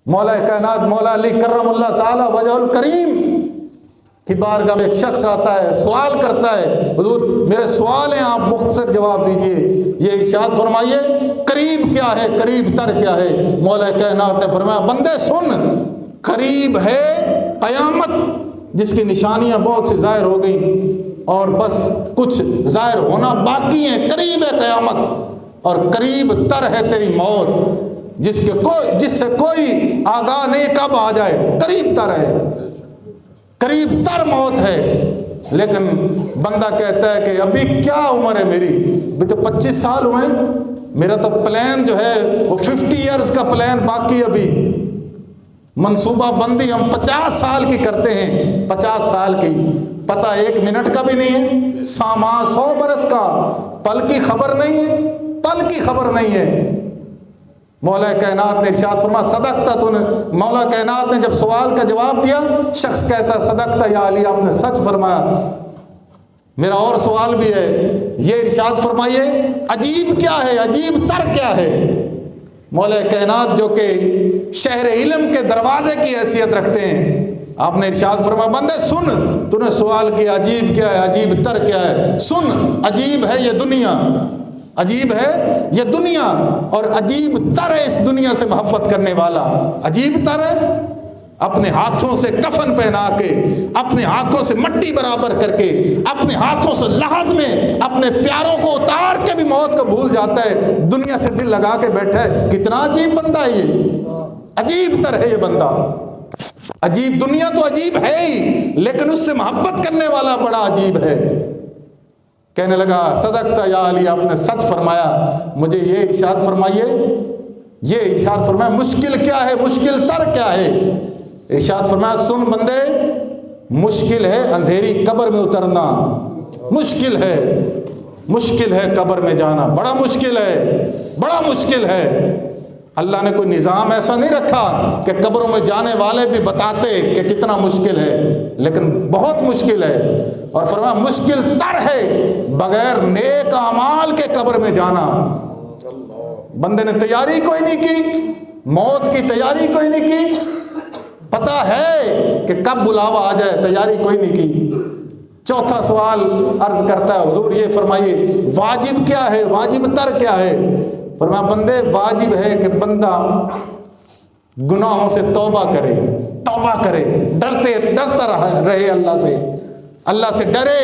مولا کائنات مولا علی کرم اللہ تعالی وجہ الکریم کی بارگاہ میں ایک شخص آتا ہے، سوال کرتا ہے، حضور میرے سوال ہیں، آپ مختصر جواب دیجئے۔ یہ ارشاد فرمائیے قریب کیا ہے، قریب تر کیا ہے؟ مولا کائنات نے فرمایا بندے سن، قریب ہے قیامت جس کی نشانیاں بہت سی ظاہر ہو گئیں اور بس کچھ ظاہر ہونا باقی ہے، قریب ہے قیامت، اور قریب تر ہے تیری موت جس سے کوئی آگاہ نہیں کب آ جائے، قریب تر ہے، قریب تر موت ہے۔ لیکن بندہ کہتا ہے کہ ابھی کیا عمر ہے میری، ابھی تو 25 سال ہوئے، میرا تو پلان جو ہے وہ 50 ایئرز کا پلان باقی، ابھی منصوبہ بندی ہم 50 سال کی کرتے ہیں، 50 سال کی، پتہ 1 منٹ کا بھی نہیں ہے، ساما 100 برس کا، پل کی خبر نہیں ہے، پل کی خبر نہیں ہے۔ مولا کائنات نے ارشاد فرمایا صدقتا، تو نے مولا کائنات نے جب سوال کا جواب دیا، شخص کہتا صدقتا یا علی، آپ نے سچ فرمایا، میرا اور سوال بھی ہے، یہ ارشاد فرمائیے عجیب کیا ہے، عجیب تر کیا ہے؟ مولا کائنات جو کہ شہر علم کے دروازے کی حیثیت رکھتے ہیں، آپ نے ارشاد فرمایا بندے سن، تو نے سوال کیا عجیب کیا ہے، عجیب تر کیا ہے؟ سن، عجیب ہے یہ دنیا، عجیب ہے یہ دنیا، اور عجیب تر ہے اس دنیا سے محبت کرنے والا، عجیب تر ہے اپنے ہاتھوں سے کفن پہنا کے، اپنے ہاتھوں سے مٹی برابر کر کے، اپنے ہاتھوں سے لحد میں اپنے پیاروں کو اتار کے بھی موت کو بھول جاتا ہے، دنیا سے دل لگا کے بیٹھا ہے۔ کتنا عجیب بندہ ہے یہ، عجیب تر ہے یہ بندہ، عجیب، دنیا تو عجیب ہے ہی، لیکن اس سے محبت کرنے والا بڑا عجیب ہے۔ کہنے لگا صدقتا یا علی، آپ نے سچ فرمایا، مجھے یہ ارشاد فرمائیے، یہ ارشاد فرمایا مشکل کیا ہے، مشکل تر کیا ہے؟ ارشاد فرمایا سن بندے، مشکل ہے اندھیری قبر میں اترنا، مشکل ہے، مشکل ہے قبر میں جانا، بڑا مشکل ہے، بڑا مشکل ہے۔ اللہ نے کوئی نظام ایسا نہیں رکھا کہ قبروں میں جانے والے بھی بتاتے کہ کتنا مشکل ہے، لیکن بہت مشکل ہے، اور فرمایا مشکل تر ہے بغیر نیک اعمال کے قبر میں جانا۔ بندے نے تیاری کوئی نہیں کی، موت کی تیاری کوئی نہیں کی، پتہ ہے کہ کب بلاوا آ جائے، تیاری کوئی نہیں کی۔ چوتھا سوال عرض کرتا ہے حضور یہ فرمائیے واجب کیا ہے، واجب تر کیا ہے؟ فرمایا بندے واجب ہے کہ بندہ گناہوں سے توبہ کرے، توبہ کرے، ڈرتا رہے اللہ سے، اللہ سے ڈرے۔